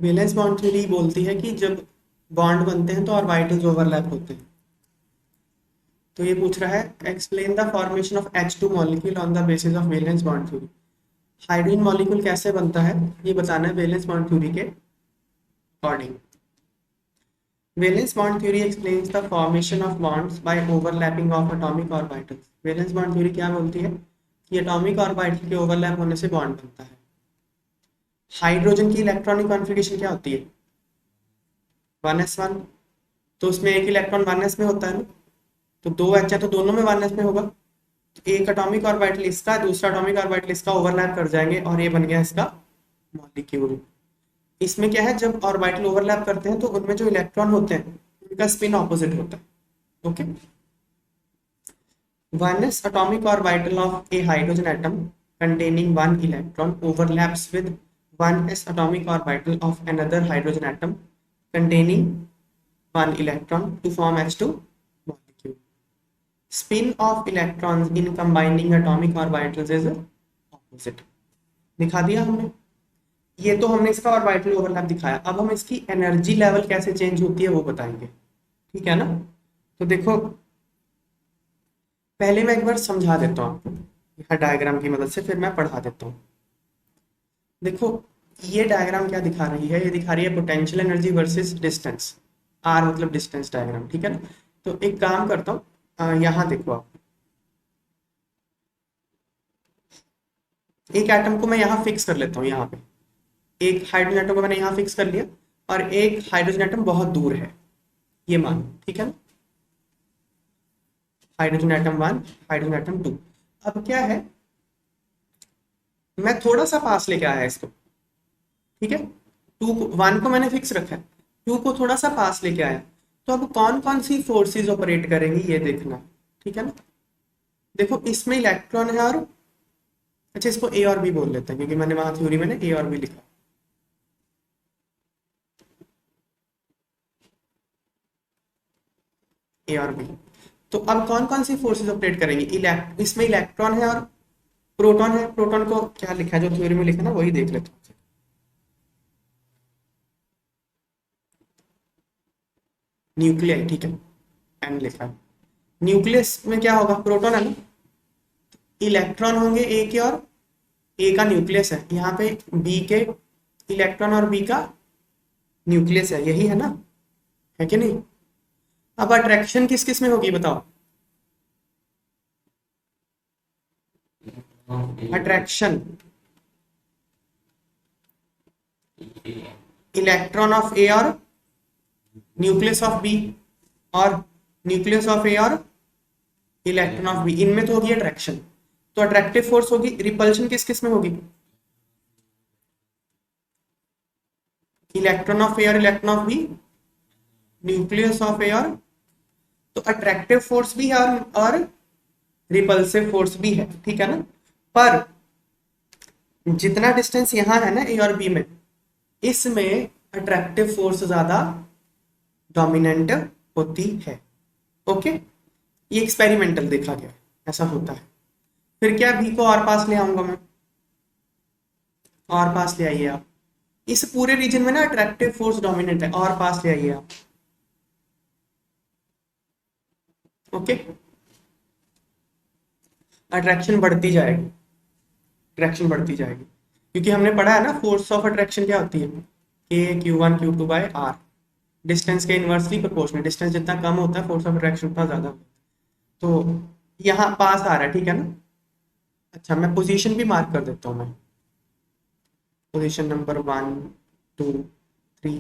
Valence bond theory बोलती है कि जब बॉन्ड बनते हैं तो ऑर्बिटल्स ओवरलैप होते हैं। तो ये पूछ रहा है explain the formation of H2 molecule on the basis of valence bond theory. Hydrogen molecule कैसे बनता है ये बताना है वैलेंस बॉन्ड थ्योरी के according. Valence bond theory explains the formation of bonds by overlapping of atomic orbitals. Valence bond theory क्या बोलती है कि एटॉमिक ऑर्बिटल के ओवरलैप होने से बॉन्ड बनता है। हाइड्रोजन की इलेक्ट्रॉनिक कॉन्फ़िगरेशन क्या होती है 1s1। तो उसमें एक इलेक्ट्रॉन 1s में होता है ना, तो दो एच है तो दोनों में 1s में होगा। तो एक एटॉमिक ऑर्बिटल इसका दूसरा एटॉमिक ऑर्बिटल इसका ओवरलैप कर जाएंगे और ये बन गया इसका मॉलिक्यूल। इसमें क्या है जब ऑर्बिटल ओवरलैप करते हैं तो उनमें जो इलेक्ट्रॉन होते हैं उनका स्पिन ऑपोजिट होता है। Okay, 1s atomic orbital of a hydrogen atom containing one electron overlaps with 1s atomic orbital of another hydrogen atom containing one electron to form H2 molecule. Spin of electrons in combining atomic orbitals is opposite। दिखा दिया हमने। ये तो हमने इसका orbital overlap दिखाया, अब हम इसकी एनर्जी लेवल कैसे चेंज होती है वो बताएंगे। ठीक है ना। तो देखो पहले मैं एक बार समझा देता हूँ आपको यहाँ डायग्राम की मदद से, फिर मैं पढ़ा देता हूँ। देखो ये डायग्राम क्या दिखा रही है, ये दिखा रही है potential energy versus distance. R मतलब डिस्टेंस डायग्राम। ठीक है ना। तो एक काम करता हूँ, यहाँ देखो आप, एक एटम को मैं यहाँ फिक्स कर लेता हूँ। यहाँ पे एक हाइड्रोजन एटम को मैंने यहाँ फिक्स कर लिया और एक हाइड्रोजन एटम बहुत दूर है ये मान। ठीक है ना। Hydrogen atom 1 hydrogen atom 2। अब क्या है मैं थोड़ा सा पास लेके आया इसको। ठीक है, 2 को 1 को मैंने फिक्स रखा है, 2 को थोड़ा सा पास लेके आया। तो अब कौन कौन सी फोर्सेस ऑपरेट करेंगी ये देखना है। ठीक है ना। देखो इसमें इलेक्ट्रॉन है और अच्छा इसको ए और बी बोल लेते हैं क्योंकि मैंने वहां थ्योरी में ए और बी लिखा। ए और बी। तो अब कौन कौन सी फोर्सेस ऑपरेट करेंगी, इसमें इलेक्ट्रॉन है और प्रोटॉन है। प्रोटॉन को क्या लिखा है जो थ्योरी में लिखा ना वही देख लेते हैं। न्यूक्लियस। ठीक है, एन लिखा है। न्यूक्लियस में क्या होगा प्रोटॉन है ना, इलेक्ट्रॉन होंगे ए के और ए का न्यूक्लियस है, यहाँ पे बी के इलेक्ट्रॉन और बी का न्यूक्लियस है, यही है ना, है कि नहीं। अब अट्रैक्शन किस किस में होगी बताओ। अट्रैक्शन इलेक्ट्रॉन ऑफ ए और न्यूक्लियस ऑफ बी और न्यूक्लियस ऑफ ए और इलेक्ट्रॉन ऑफ बी, इनमें तो होगी अट्रैक्शन। तो अट्रैक्टिव फोर्स होगी। रिपल्शन किस किस में होगी, इलेक्ट्रॉन ऑफ ए और electron of B, nucleus of A और, तो अट्रैक्टिव फोर्स भी है और रिपल्सिव फोर्स भी है। ठीक है ना। पर जितना डिस्टेंस यहाँ है ना ए और बी में, इसमें अट्रैक्टिव फोर्स ज्यादा डोमिनेंट होती है। ओके, ये एक्सपेरिमेंटल देखा गया ऐसा होता है। फिर क्या बी को और पास ले आऊंगा मैं, और पास ले आइए आप। इस पूरे रीजन में ना अट्रैक्टिव फोर्स डोमिनेंट है, और पास ले आइए आप। ओके, अट्रैक्शन बढ़ती जाएगी, अट्रैक्शन बढ़ती जाएगी क्योंकि हमने पढ़ा है ना फोर्स ऑफ अट्रैक्शन क्या होती है, के Q1 Q2 by R. Distance के इनवर्सली प्रोपोर्शनल, डिस्टेंस जितना कम होता है फोर्स ऑफ अट्रैक्शन उतना ज्यादा होता है। तो यहाँ पास आ रहा है। ठीक है ना। अच्छा मैं पोजीशन भी मार्क कर देता हूँ, मैं पोजीशन नंबर 1 2 3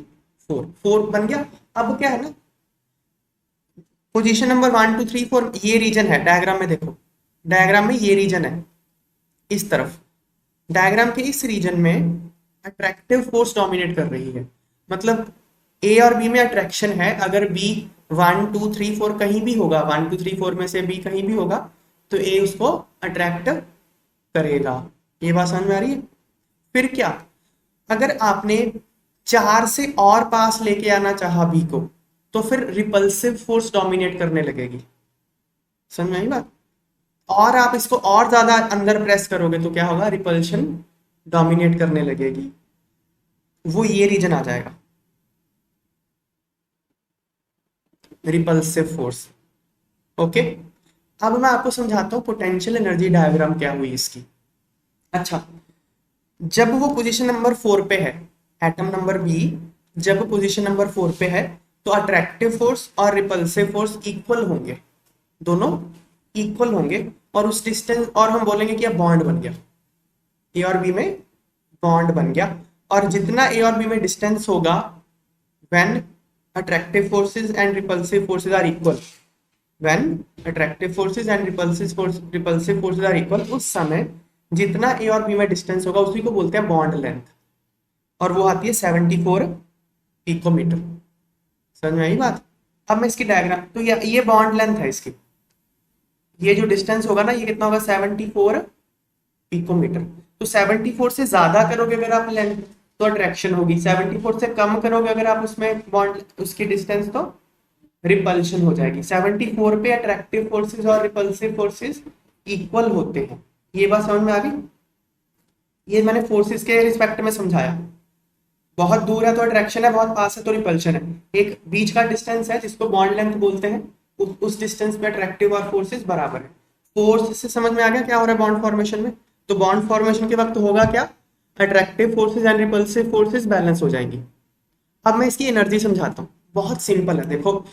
4 4 बन गया। अब क्या है ना पोजीशन नंबर 1 2 3 4 ये रीजन है डायग्राम में। देखो डायग्राम में ये रीजन है इस तरफ, डायग्राम के इस रीजन में अट्रैक्टिव फोर्स डोमिनेट कर रही है। मतलब ए और बी में अट्रैक्शन है, अगर बी 1 2 3 4 कहीं भी होगा, 1 2 3 4 में से बी कहीं भी होगा तो ए उसको अट्रैक्ट करेगा। ये बात समझ में आ रही है। फिर क्या, अगर आपने 4 से और पास लेके आना चाहा बी को तो फिर रिपल्सिव फोर्स डोमिनेट करने लगेगी। समझ में आई बात। और आप इसको और ज्यादा अंदर प्रेस करोगे तो क्या होगा, रिपल्शन डोमिनेट करने लगेगी। वो ये रीजन आ जाएगा, रिपल्सिव फोर्स। ओके, अब मैं आपको समझाता हूँ पोटेंशियल एनर्जी डायग्राम क्या हुई इसकी। अच्छा, जब वो पोजीशन नंबर 4 पे है, एटम नंबर बी जब पोजीशन नंबर 4 पे है, तो अट्रैक्टिव फोर्स और रिपल्सिव फोर्स इक्वल होंगे, दोनों इक्वल होंगे। और उस डिस्टेंस, और हम बोलेंगे कि अब बॉन्ड बन गया, ए और बी में बॉन्ड बन गया। और जितना ए और बी में डिस्टेंस होगा, when attractive forces and repulsive forces are equal, when attractive forces and repulsive forces are equal, उस समय जितना ए और बी में डिस्टेंस होगा उसी को बोलते हैं बॉन्ड लेंथ, और वो आती है 74 पिकोमीटर। समझ में आई बात? अब मैं इसकी डायग्राम, तो ये बॉन्ड लेंथ है इसकी, ये जो डिस्टेंस होगा ना, ये कितना होगा 74 पिकोमीटर। तो 74 से ज्यादा करोगे अगर आप लेंथ तो अट्रैक्शन होगी, 74 से कम करोगे अगर आप उसमें बॉन्ड उसकी डिस्टेंस तो रिपल्शन हो जाएगी। 74 पे अट्रैक्टिव फोर्सेस और रिपल्सिव फोर्सेस इक्वल होते हैं। ये बात समझ में आ गई? ये मैंने फोर्सेस के रिस्पेक्ट में समझाया। बहुत दूर है तो अट्रैक्शन है, बहुत पास है तो रिपल्शन है। एक बीच का डिस्टेंस है जिसको बॉन्ड लेंथ बोलते हैं, उस डिस्टेंस पे अट्रैक्टिव और फोर्सेस बराबर है। फोर्स से समझ में आ गया क्या हो रहा है बॉन्ड फॉर्मेशन में? तो बॉन्ड फॉर्मेशन के वक्त होगा क्या, attractive forces and repulsive forces balance हो जाएंगी। अब मैं इसकी एनर्जी समझाता हूँ, बहुत सिंपल है। देखो,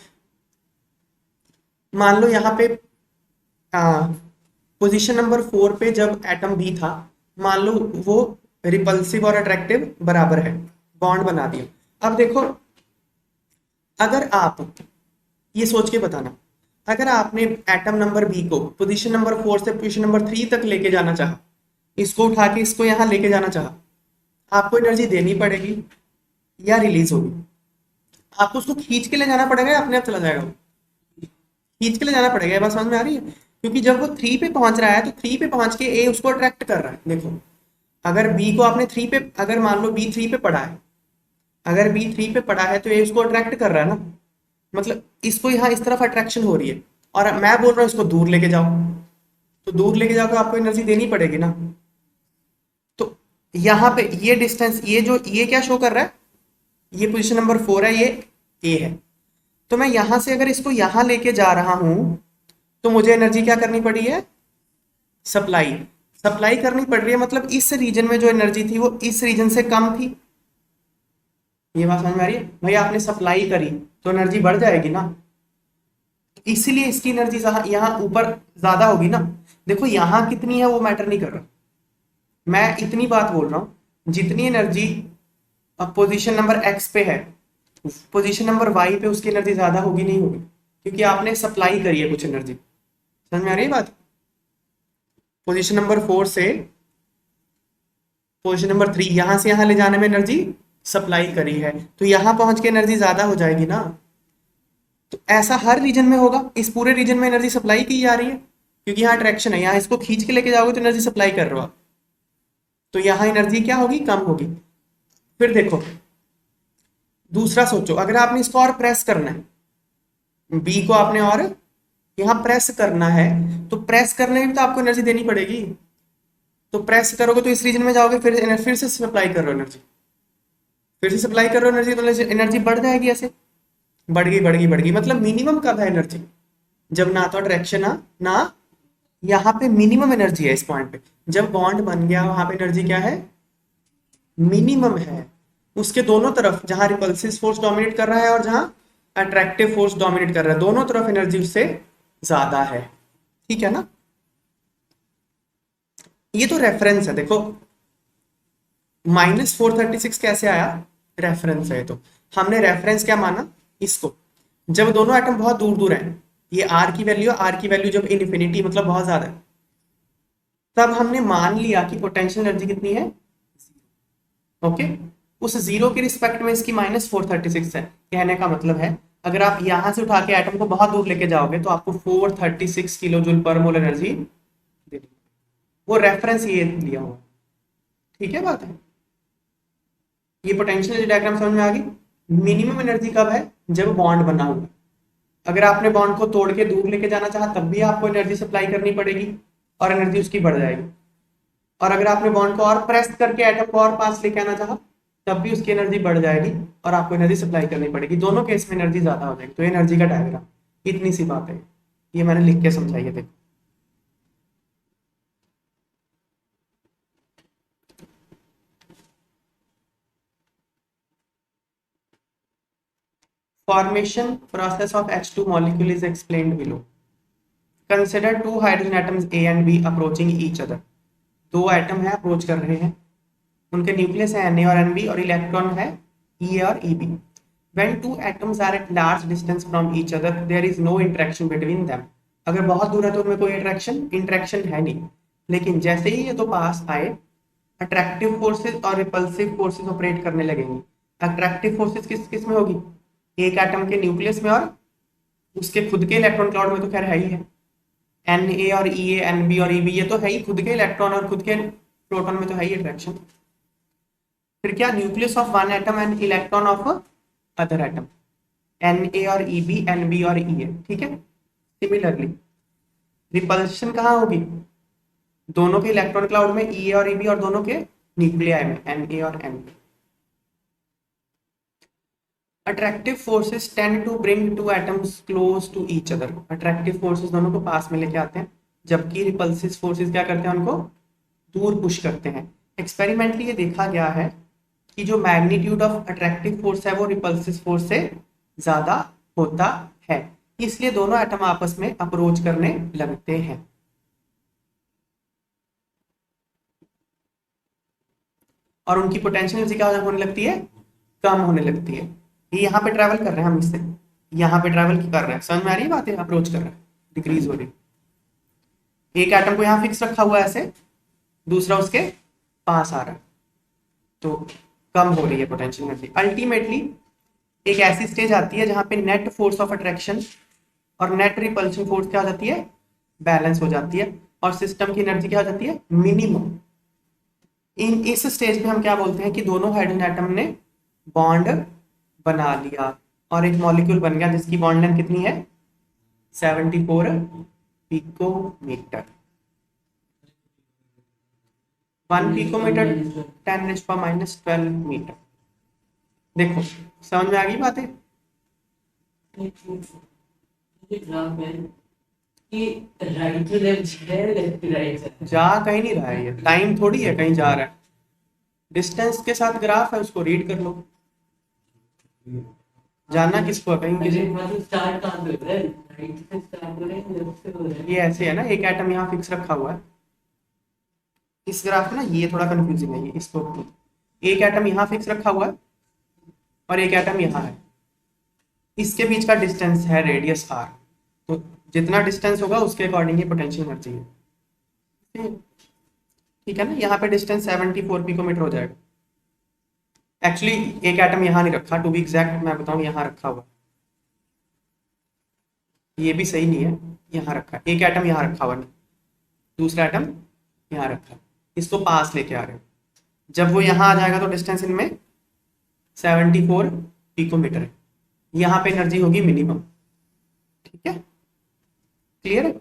मान लो यहाँ पे पोजीशन नंबर 4 पे जब एटम बी था, मान लो वो रिपल्सिव और अट्रैक्टिव बराबर है, बॉन्ड बना दिया। अब देखो, अगर आप ये सोच के बताना, अगर आपने एटम नंबर बी को पोजीशन नंबर 4 से पोजीशन नंबर 3 तक लेके जाना चाहा, इसको उठा के इसको यहाँ लेके जाना चाहा, आपको एनर्जी देनी पड़ेगी या रिलीज होगी? आपको उसको खींच के ले जाना पड़ेगा या अपने आप चला जाएगा? खींच के ले जाना पड़ेगा। ये बात समझ में आ रही है? क्योंकि जब वो 3 पे पहुंच रहा है तो 3 पे पहुंच के ए उसको अट्रैक्ट कर रहा है। देखो, अगर बी को आपने 3 पे, अगर मान लो बी 3 पे पड़ा है, अगर बी 3 पे पड़ा है तो ए उसको अट्रैक्ट कर रहा है ना, मतलब इसको यहाँ इस तरफ अट्रैक्शन हो रही है, और मैं बोल रहा हूँ इसको दूर लेके जाओ, तो दूर लेके जाओ तो आपको एनर्जी देनी पड़ेगी ना। तो यहाँ पे ये डिस्टेंस, ये क्या शो कर रहा है, ये पोजीशन नंबर 4 है, ये ए है। तो मैं यहां से अगर इसको यहां लेके जा रहा हूं तो मुझे एनर्जी क्या करनी पड़ी है, सप्लाई सप्लाई करनी पड़ रही है। मतलब इस रीजन में जो एनर्जी थी वो इस रीजन से कम थी। ये बात समझ में आ रही है? भाई आपने सप्लाई करी तो एनर्जी बढ़ जाएगी ना, इसीलिए इसकी एनर्जी यहाँ ऊपर ज्यादा होगी ना। देखो यहाँ कितनी है वो मैटर नहीं कर रहा, मैं इतनी बात बोल रहा हूँ जितनी एनर्जी पोजीशन नंबर एक्स पे है, पोजीशन नंबर वाई पे उसकी एनर्जी ज्यादा होगी नहीं होगी, क्योंकि आपने सप्लाई करी है कुछ एनर्जी। समझ में आ रही है बात? पोजीशन नंबर 4 से पोजीशन नंबर 3, यहां से यहां ले जाने में एनर्जी सप्लाई करी है, तो यहां पहुंच के एनर्जी ज्यादा हो जाएगी ना। तो ऐसा हर रीजन में होगा, इस पूरे रीजन में एनर्जी सप्लाई की जा रही है क्योंकि यहाँ अट्रैक्शन है, यहाँ इसको खींच के लेके जाओगे तो एनर्जी सप्लाई कर रहे हो आप, तो यहाँ एनर्जी क्या होगी, कम होगी। फिर देखो दूसरा सोचो, अगर आपने इसको और प्रेस करना है, बी को आपने और यहाँ प्रेस करना है, तो प्रेस करने में तो आपको एनर्जी देनी पड़ेगी। तो प्रेस करोगे तो इस रीजन में जाओगे, फिर से सप्लाई कर रहे हो एनर्जी, फिर से सप्लाई कर रहे हो एनर्जी, तो एनर्जी बढ़ जाएगी। ऐसे बढ़ गई बढ़ गई बढ़ गई। मतलब मिनिमम कब है एनर्जी, जब ना तो अट्रैक्शन ना यहाँ पे मिनिमम एनर्जी है इस पॉइंट पे। जब बॉन्ड बन गया वहां पे एनर्जी क्या है, मिनिमम है। उसके दोनों तरफ, जहां रिपल्सिव फोर्स डोमिनेट कर रहा है और जहां अट्रैक्टिव फोर्स डोमिनेट कर रहा है, दोनों तरफ एनर्जी उससे ज्यादा है। ठीक है ना? ये तो रेफरेंस है। देखो -436 कैसे आया, रेफरेंस है। तो हमने रेफरेंस क्या माना इसको, जब दोनों एटम बहुत दूर दूर हैं, ये आर की वैल्यू जब इनफिनिटी मतलब बहुत ज्यादा है, तब हमने मान लिया कि पोटेंशियल एनर्जी कितनी है, ओके। उस जीरो के रिस्पेक्ट में इसकी -436 है। कहने का मतलब है अगर आप यहां से उठा के एटम को बहुत दूर लेके जाओगे तो आपको 436 किलो जूल पर मोल एनर्जी देनी, वो रेफरेंस ये लिया हुआ। ठीक है बात है? ये पोटेंशियल एनर्जी डायग्राम समझ में आ गई। मिनिमम एनर्जी कब है, जब बॉन्ड बना होगा। अगर आपने बॉन्ड को तोड़ के दूर लेके जाना चाहा तब भी आपको एनर्जी सप्लाई करनी पड़ेगी और एनर्जी उसकी बढ़ जाएगी। और अगर आपने बॉन्ड को और प्रेस करके एटम को और पास लेके आना चाहा तब भी उसकी एनर्जी बढ़ जाएगी और आपको एनर्जी सप्लाई करनी पड़ेगी, दोनों केस में एनर्जी ज्यादा हो जाएगी। तो एनर्जी का डायग्राम, इतनी सी बात है, ये मैंने लिख के समझाई है, देखो। Formation process of H2 molecule is explained below. Consider two hydrogen atoms A and B approaching each other. दो एटम है अप्रोच कर रहे हैं, उनके न्यूक्लियस है Na और Nb और इलेक्ट्रॉन है Ea और Eb. When two atoms are at large distance from each other, there is no interaction between them. अगर बहुत दूर है तो उनमें कोई इंट्रैक्शन है नहीं, लेकिन जैसे ही ये दो पास आए, अट्रैक्टिव फोर्सेस और रिपल्सिव फोर्सेस ऑपरेट करने लगेंगी। अट्रैक्टिव फोर्सेस किस किस में होगी? एक एटम के न्यूक्लियस में और उसके खुद के इलेक्ट्रॉन क्लाउड में तो खैर है ही है, Na और Ea, Nb और Eb, ये तो है ही, खुद के इलेक्ट्रॉन और खुद के प्रोटॉन में तो है ही अट्रैक्शन। फिर क्या? Nucleus of one atom and electron of other atom, Na और Eb, Nb और Ea, ठीक है। सिमिलरली रिपल्शन कहाँ होगी? दोनों के इलेक्ट्रॉन क्लाउड में Ea और Eb और दोनों के न्यूक्लियाई में Na और Nb। Attractive forces tend to bring two atoms close to each other. Attractive forces दोनों को पास में लेके आते हैं, जबकि रिपल्सिव फोर्सेस क्या करते हैं? उनको दूर पुश करते हैं। एक्सपेरिमेंटली ये देखा गया है कि जो मैग्नीट्यूड ऑफ अट्रैक्टिव फोर्स है वो रिपल्सिव फोर्स से ज्यादा होता है, इसलिए दोनों एटम आपस में अप्रोच करने लगते हैं। और उनकी पोटेंशियल एनर्जी क्या होने लगती है? कम होने लगती है। ये यहाँ पे ट्रैवल कर रहे हैं, हम इससे यहाँ पे ट्रैवल कर रहे हैं, समझ में आ रही है बात है? अप्रोच कर रहा है, डिक्रीज हो रही। एक एटम को यहाँ फिक्स रखा हुआ है ऐसे, दूसरा उसके पास आ रहा है, तो कम हो रही है पोटेंशियल एनर्जी। अल्टीमेटली एक ऐसी स्टेज आती है जहां पे नेट फोर्स ऑफ अट्रैक्शन और नेट रिपल्शन फोर्स क्या हो जाती है? बैलेंस हो जाती है, और सिस्टम की एनर्जी क्या हो जाती है? मिनिमम। इस स्टेज पे हम क्या बोलते हैं कि दोनों हाइड्रोजन एटम ने बॉन्ड बना लिया और एक मॉलिक्यूल बन गया जिसकी बॉन्ड लेंथ कितनी है? 74 पिकोमीटर। 1 picometre 10⁻⁻12 metre. देखो समझ में आ गई बातें? जा कहीं नहीं रहा है, ये टाइम थोड़ी है कहीं जा रहा है, डिस्टेंस के साथ ग्राफ है, उसको रीड कर लो। जानना किसको है? कहीं किसी ये ऐसे है ना, एक एटम यहाँ फिक्स रखा हुआ है इस ग्राफ में ना, ये थोड़ा कंफ्यूजिंग है, ये इसको एक एटम यहाँ फिक्स रखा हुआ है और एक एटम यहाँ है, इसके बीच का डिस्टेंस है रेडियस r, तो जितना डिस्टेंस होगा उसके अकॉर्डिंग ही पोटेंशियल एनर्जी है, ठीक है ना। यहाँ पे डिस्टेंस 74 पिकोमीटर हो जाएगा। एक्चुअली एक एटम यहाँ नहीं रखा, टू बी एग्जैक्ट मैं बताऊँ, यहाँ रखा हुआ, ये भी सही नहीं है, यहाँ रखा, एक एटम यहाँ रखा हुआ, दूसरा एटम यहाँ रखा, इसको पास लेके आ रहे हैं। जब वो यहाँ आ जाएगा तो डिस्टेंस इनमें 74 पिकोमीटर है, यहाँ पे एनर्जी होगी मिनिमम, ठीक है, क्लियर है?